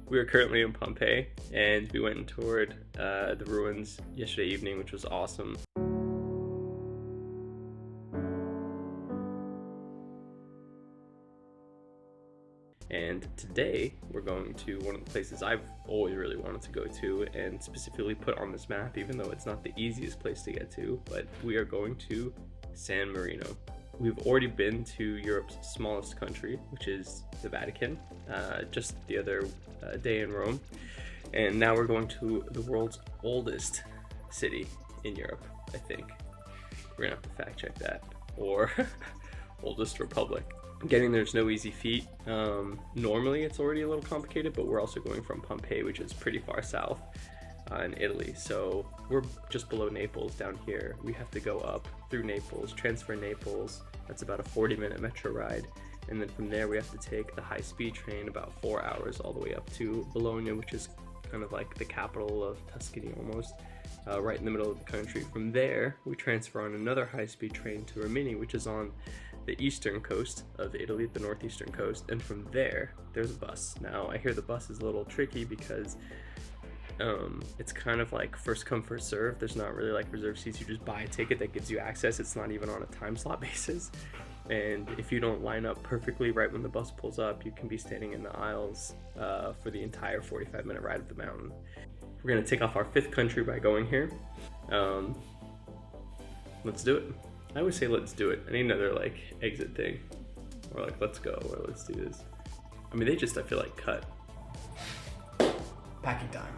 We are currently in Pompeii, and we went and toured the ruins yesterday evening, which was awesome. And today we're going to one of the places I've always really wanted to go to and specifically put on this map, even though it's not the easiest place to get to, but we are going to San Marino. We've already been to Europe's smallest country, which is the Vatican, just the other day in Rome. And now we're going to the world's oldest city in Europe, I think. We're gonna have to fact check that. Or oldest republic. Getting there's no easy feat. Normally it's already a little complicated, but we're also going from Pompeii, which is pretty far south in Italy. So we're just below Naples down here. We have to go up through Naples, transfer Naples. That's about a 40-minute metro ride. And then from there we have to take the high-speed train about 4 hours all the way up to Bologna, which is kind of like the capital of Tuscany almost, right in the middle of the country. From there, we transfer on another high-speed train to Rimini, which is on the eastern coast of Italy, the northeastern coast, and from there, there's a bus. Now, I hear the bus is a little tricky because it's kind of like first come, first serve. There's not really like reserved seats. You just buy a ticket that gives you access. It's not even on a time slot basis. And if you don't line up perfectly right when the bus pulls up, you can be standing in the aisles for the entire 45-minute ride of the mountain. We're gonna take off our 5th country by going here. Let's do it. I always say let's do it. I need another like exit thing. Or like let's go, or let's do this. I mean, they just, I feel like, cut. Packing time.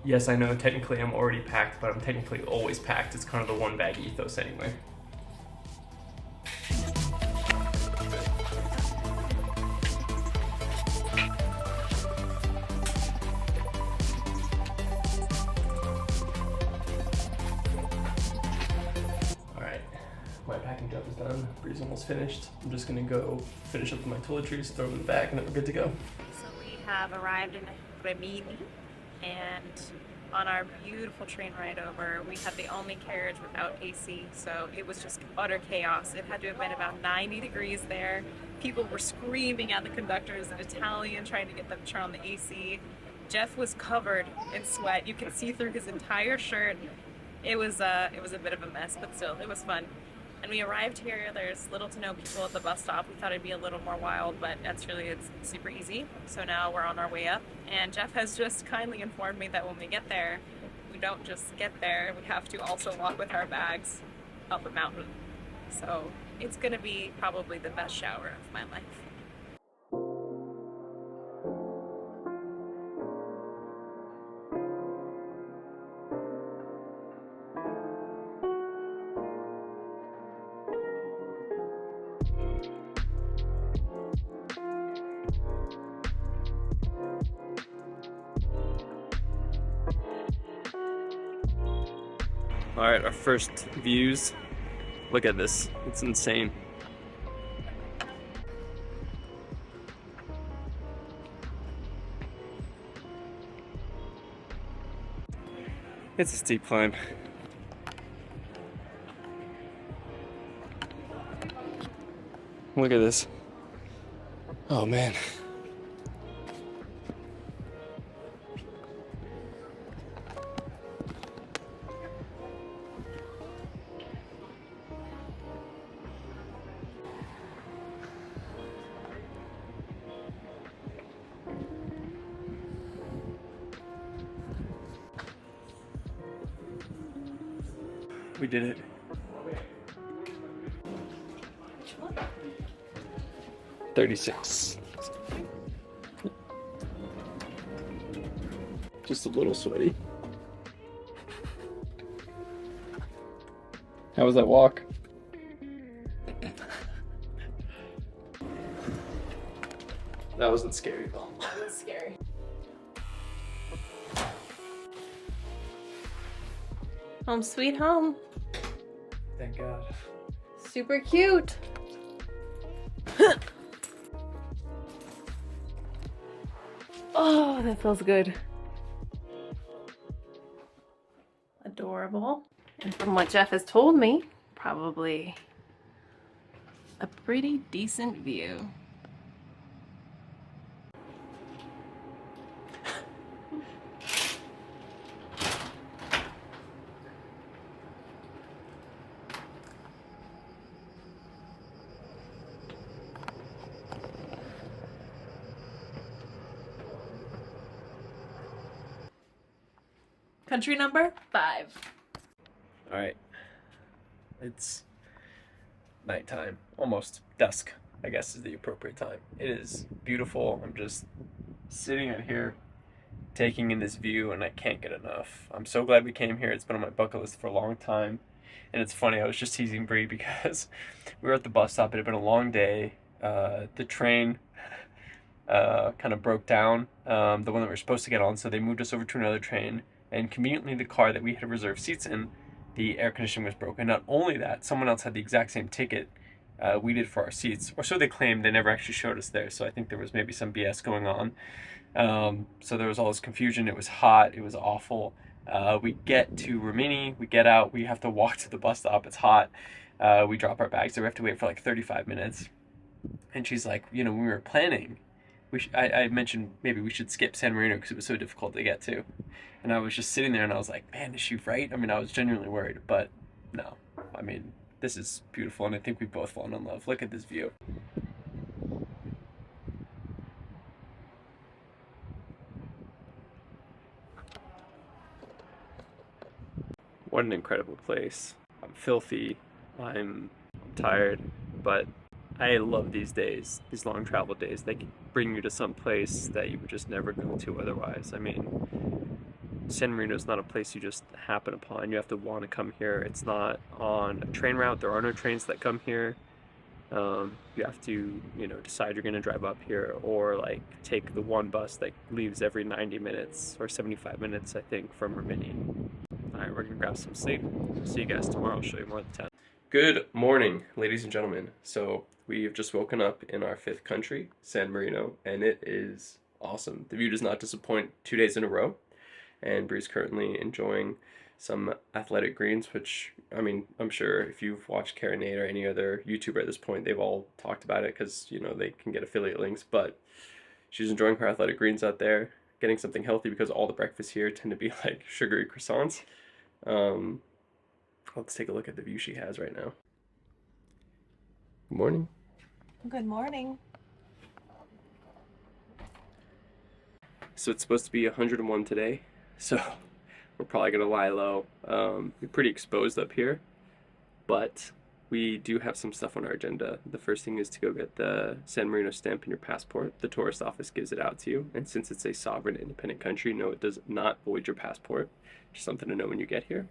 Yes, I know, technically I'm already packed, but I'm technically always packed. It's kind of the one bag ethos anyway. Alright, my packing job is done. Bree's almost finished. I'm just gonna go finish up with my toiletries, throw them in the bag, and then we're good to go. So we have arrived in Rimini, and on our beautiful train ride over, we had the only carriage without AC, so it was just utter chaos. It had to have been about 90 degrees there. People were screaming at the conductors in Italian, trying to get them to turn on the AC. Jeff was covered in sweat. You could see through his entire shirt. It was a bit of a mess, but still, it was fun. And we arrived here, there's little to no people at the bus stop. We thought it'd be a little more wild, but it's super easy. So now we're on our way up. And Jeff has just kindly informed me that when we get there, we don't just get there, we have to also walk with our bags up a mountain. So it's gonna be probably the best shower of my life. Alright, our first views. Look at this, it's insane. It's a steep climb. Look at this. Oh man. We did it. Which one? 36. Just a little sweaty. How was that walk? That wasn't scary at all. That was scary. Home sweet home. Thank God. Super cute. Oh, that feels good. Adorable. And from what Jeff has told me, probably a pretty decent view. Country number 5. All right, it's nighttime, almost dusk, I guess is the appropriate time. It is beautiful. I'm just sitting out here taking in this view and I can't get enough. I'm so glad we came here. It's been on my bucket list for a long time. And it's funny, I was just teasing Bree because we were at the bus stop. It had been a long day. The train kind of broke down, the one that we were supposed to get on, so they moved us over to another train. And conveniently, the car that we had reserved seats in, the air conditioning was broken. Not only that, someone else had the exact same ticket we did for our seats, or so they claimed. They never actually showed us there, so I think there was maybe some BS going on. So there was all this confusion. It was hot. It was awful. We get to Rimini, we get out, we have to walk to the bus stop, it's hot. We drop our bags, so we have to wait for like 35 minutes. And she's like, you know, when we were planning, I mentioned maybe we should skip San Marino because it was so difficult to get to. And I was just sitting there and I was like, man, is she right? I mean, I was genuinely worried, but no. I mean, this is beautiful and I think we've both fallen in love. Look at this view. What an incredible place. I'm filthy, I'm tired, but I love these days, these long travel days. They bring you to some place that you would just never go to otherwise. I mean, San Marino is not a place you just happen upon. You have to want to come here. It's not on a train route. There are no trains that come here. You have to, you know, decide you're going to drive up here or like take the one bus that leaves every 90 minutes or 75 minutes, I think, from Rimini. Alright, we're gonna grab some sleep. See you guys tomorrow. I'll show you more of the town. Good morning, ladies and gentlemen. So we've just woken up in our 5th country, San Marino, and it is awesome. The view does not disappoint 2 days in a row, and Bree's currently enjoying some athletic greens, which, I mean, I'm sure if you've watched Karen Nate or any other YouTuber at this point, they've all talked about it because, you know, they can get affiliate links, but she's enjoying her athletic greens out there, getting something healthy because all the breakfasts here tend to be like sugary croissants. Let's take a look at the view she has right now. Good morning. Good morning. So it's supposed to be 101 today, so we're probably gonna lie low. We're pretty exposed up here, but we do have some stuff on our agenda. The first thing is to go get the San Marino stamp in your passport. The tourist office gives it out to you, and since it's a sovereign independent country, no, it does not void your passport. Just something to know when you get here.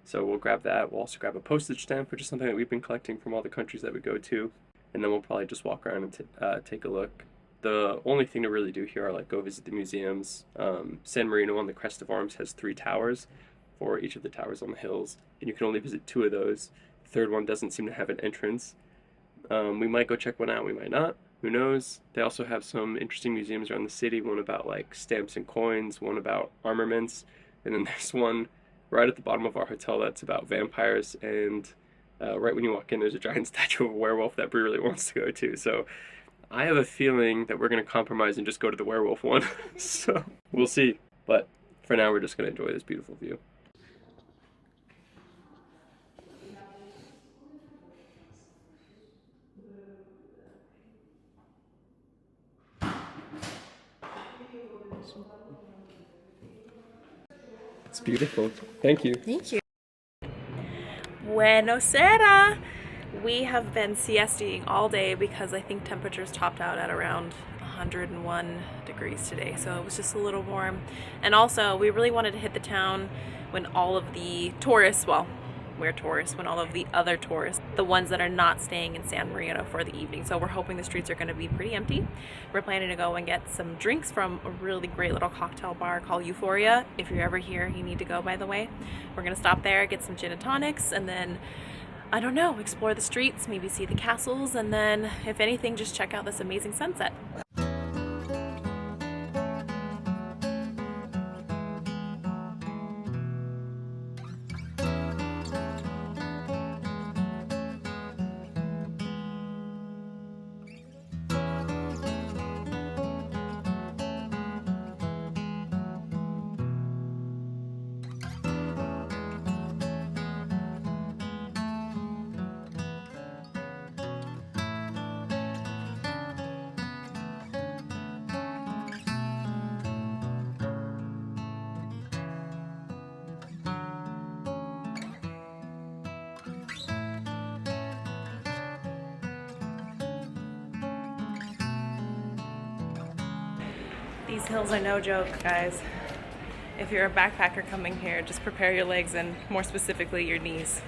So we'll grab that. We'll also grab a postage stamp, which is something that we've been collecting from all the countries that we go to. And then we'll probably just walk around and take a look. The only thing to really do here are like go visit the museums. San Marino on the Crest of Arms has 3 towers for each of the towers on the hills. And you can only visit 2 of those. The 3rd one doesn't seem to have an entrance. We might go check one out, we might not. Who knows? They also have some interesting museums around the city. One about like stamps and coins, one about armaments. And then there's one right at the bottom of our hotel that's about vampires, and right when you walk in there's a giant statue of a werewolf that Brie really wants to go to. So I have a feeling that we're going to compromise and just go to the werewolf one. So we'll see. But for now we're just going to enjoy this beautiful view. It's beautiful. Thank you. Thank you. Buenos Aires. We have been siesting all day because I think temperatures topped out at around 101 degrees today, so it was just a little warm. And also, we really wanted to hit the town when all of the tourists, well, we're tourists, when all of the other tourists, the ones that are not staying in San Marino for the evening. So we're hoping the streets are going to be pretty empty. We're planning to go and get some drinks from a really great little cocktail bar called Euphoria. If you're ever here, you need to go, by the way. We're going to stop there, get some gin and tonics, and then, I don't know, explore the streets, maybe see the castles, and then, if anything, just check out this amazing sunset. These hills are no joke, guys. If you're a backpacker coming here, just prepare your legs and more specifically your knees.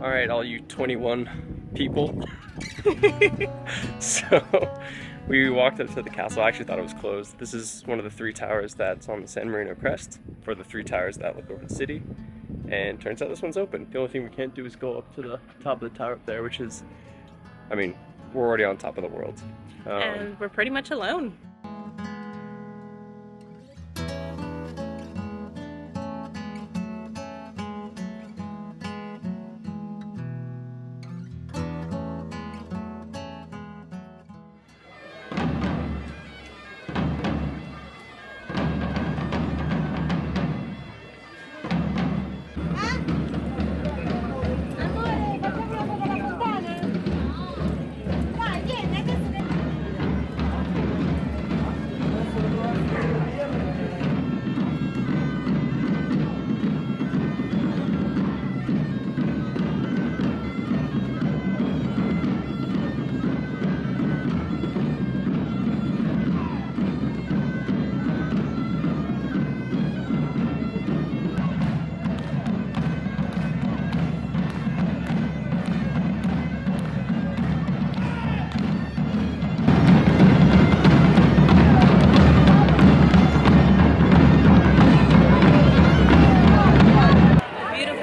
All right, all you 21 people. So we walked up to the castle. I actually thought it was closed. This is one of the 3 towers that's on the San Marino crest for the 3 towers that look over the city. And turns out this one's open. The only thing we can't do is go up to the top of the tower up there, which is, I mean, we're already on top of the world. And we're pretty much alone.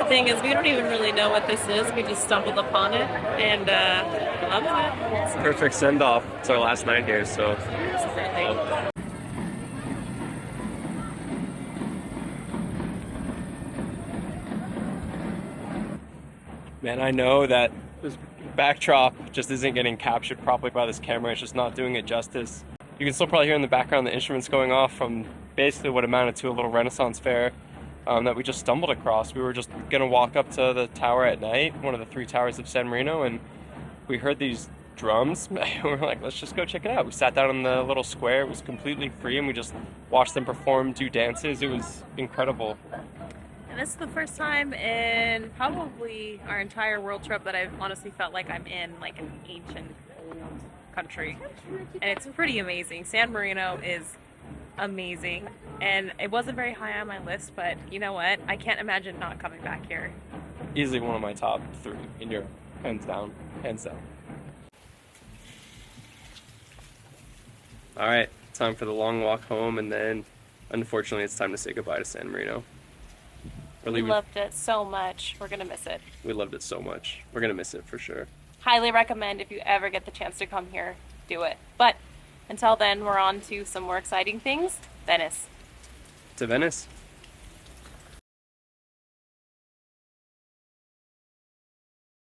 Thing is, we don't even really know what this is. We just stumbled upon it and loved it. It's a perfect send-off. It's our last night here, so. Man, I know that this backdrop just isn't getting captured properly by this camera. It's just not doing it justice. You can still probably hear in the background the instruments going off from basically what amounted to a little Renaissance fair that we just stumbled across. We were just gonna walk up to the tower at night, one of the 3 towers of San Marino, and we heard these drums. We were like, let's just go check it out. We sat down in the little square. It was completely free, and we just watched them perform, do dances. It was incredible. And this is the first time in probably our entire world trip that I've honestly felt like I'm in like an ancient old country. And it's pretty amazing. San Marino is amazing, and it wasn't very high on my list, but you know what? I can't imagine not coming back here. Easily one of my top 3 in Europe, hands down, hands down. All right, time for the long walk home, and then unfortunately it's time to say goodbye to San Marino. We loved it so much. We're gonna miss it. We loved it so much. We're gonna miss it for sure. Highly recommend, if you ever get the chance to come here, do it. But until then, we're on to some more exciting things. Venice. To Venice.